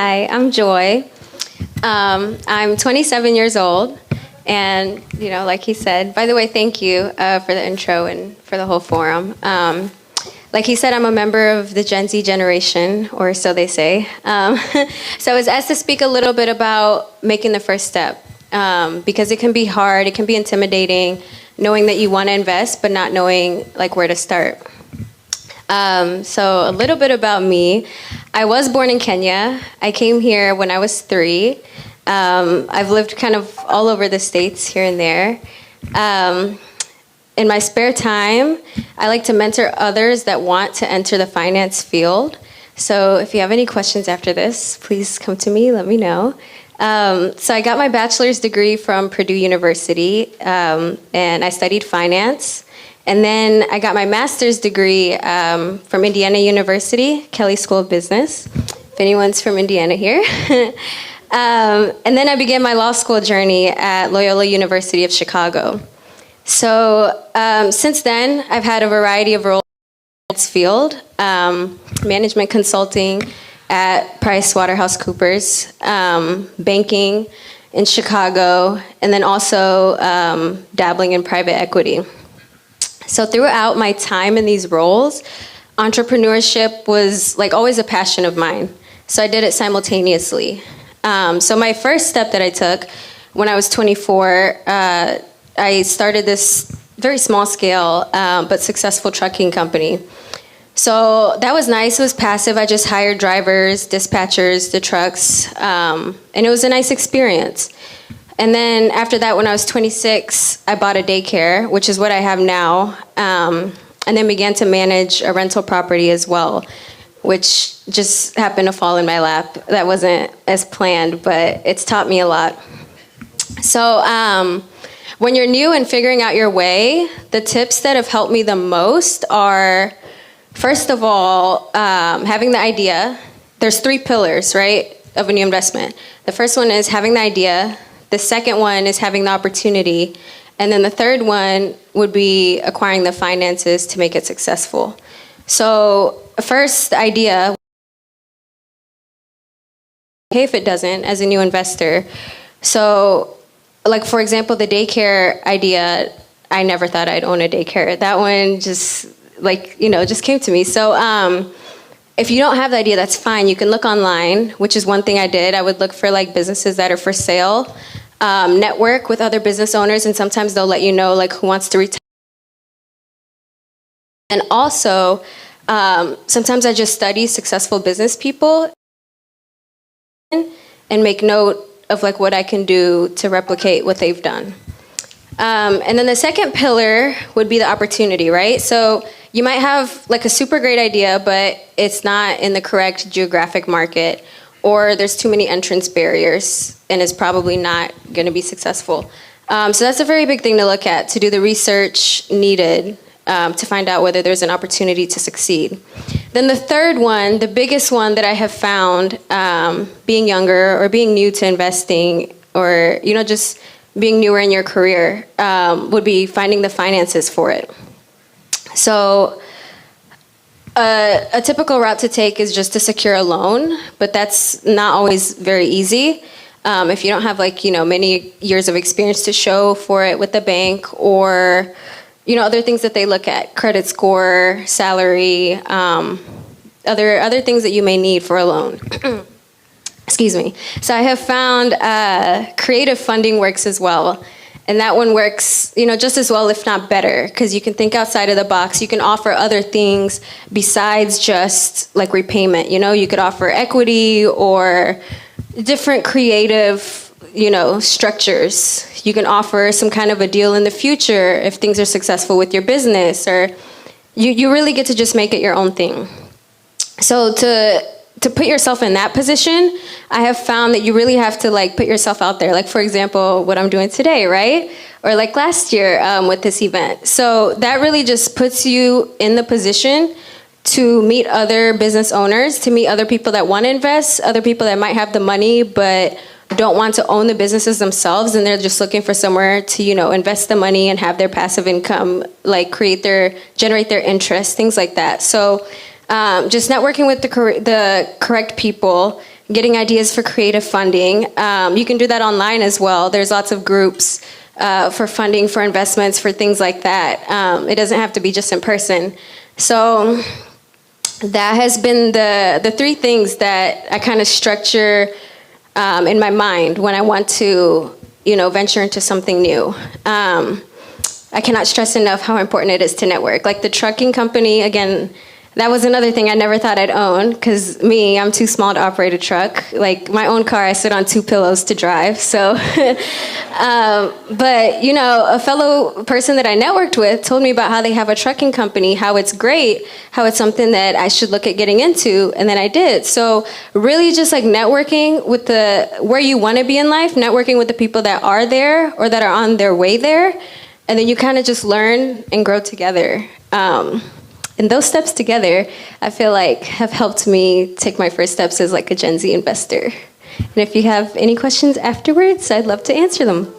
Hi, I'm Joy. I'm 27 years old, and like he said. By the way, thank you for the intro and for the whole forum. Like he said, I'm a member of the Gen Z generation, or so they say. So I was asked to speak a little bit about making the first step, because it can be hard, it can be intimidating, knowing that you want to invest, but not knowing where to start. So a little bit about me. I was born in Kenya. I came here when I was 3. I've lived kind of all over the States here and there. In my spare time, I like to mentor others that want to enter the finance field. So if you have any questions after this, please come to me, let me know. So I got my bachelor's degree from Purdue University, and I studied finance. And then I got my master's degree from Indiana University, Kelley School of Business, if anyone's from Indiana here. And then I began my law school journey at Loyola University of Chicago. So since then, I've had a variety of roles in this field, management consulting at PricewaterhouseCoopers, banking in Chicago, and then also dabbling in private equity. So throughout my time in these roles, entrepreneurship was always a passion of mine. So I did it simultaneously. So my first step that I took when I was 24, I started this very small scale but successful trucking company. So that was nice. It was passive. I just hired drivers, dispatchers, the trucks, and it was a nice experience. And then after that, when I was 26, I bought a daycare, which is what I have now, and then began to manage a rental property as well, which just happened to fall in my lap. That wasn't as planned, but it's taught me a lot. So when you're new and figuring out your way, the tips that have helped me the most are, first of all, having the idea. There's 3 pillars, right, of a new investment. The first one is having the idea. The second one is having the opportunity. And then the third one would be acquiring the finances to make it successful. So first, the idea, okay if it doesn't, as a new investor. So for example, the daycare idea, I never thought I'd own a daycare. That one just just came to me. So if you don't have the idea, that's fine. You can look online, which is one thing I did. I would look for businesses that are for sale, network with other business owners, and sometimes they'll let you know who wants to retire. And also, sometimes I just study successful business people and make note of what I can do to replicate what they've done. And then the second pillar would be the opportunity, right? So you might have a super great idea, but it's not in the correct geographic market, or there's too many entrance barriers and it's probably not going to be successful. So that's a very big thing to look at, to do the research needed to find out whether there's an opportunity to succeed. Then the third one, the biggest one that I have found, being younger or being new to investing, or just being newer in your career, would be finding the finances for it. So a typical route to take is just to secure a loan, but that's not always very easy. If you don't have many years of experience to show for it with the bank, or other things that they look at, credit score, salary, other things that you may need for a loan. Excuse me. So I have found creative funding works as well. And that one works, just as well, if not better, because you can think outside of the box. You can offer other things besides just repayment. You could offer equity or different creative, structures. You can offer some kind of a deal in the future if things are successful with your business, or you really get to just make it your own thing. So to put yourself in that position, I have found that you really have to put yourself out there. For example, what I'm doing today, right? Or last year with this event. So that really just puts you in the position to meet other business owners, to meet other people that want to invest, other people that might have the money but don't want to own the businesses themselves, and they're just looking for somewhere to invest the money and have their passive income, generate their interest, things like that. So just networking with the correct people getting ideas for creative funding. You can do that online as well. There's lots of groups for funding, for investments, for things like that. It doesn't have to be just in person. So that has been the three things that I kind of structure in my mind when I want to, venture into something new. I cannot stress enough how important it is to network. Like the trucking company, again, that was another thing I never thought I'd own, because I'm too small to operate a truck. Like my own car, I sit on 2 pillows to drive. So, but a fellow person that I networked with told me about how they have a trucking company, how it's great, how it's something that I should look at getting into, and then I did. So really just like networking with where you want to be in life, networking with the people that are there or that are on their way there, and then you kind of just learn and grow together. And those steps together, I feel like have helped me take my first steps as like a Gen Z investor. And if you have any questions afterwards, I'd love to answer them.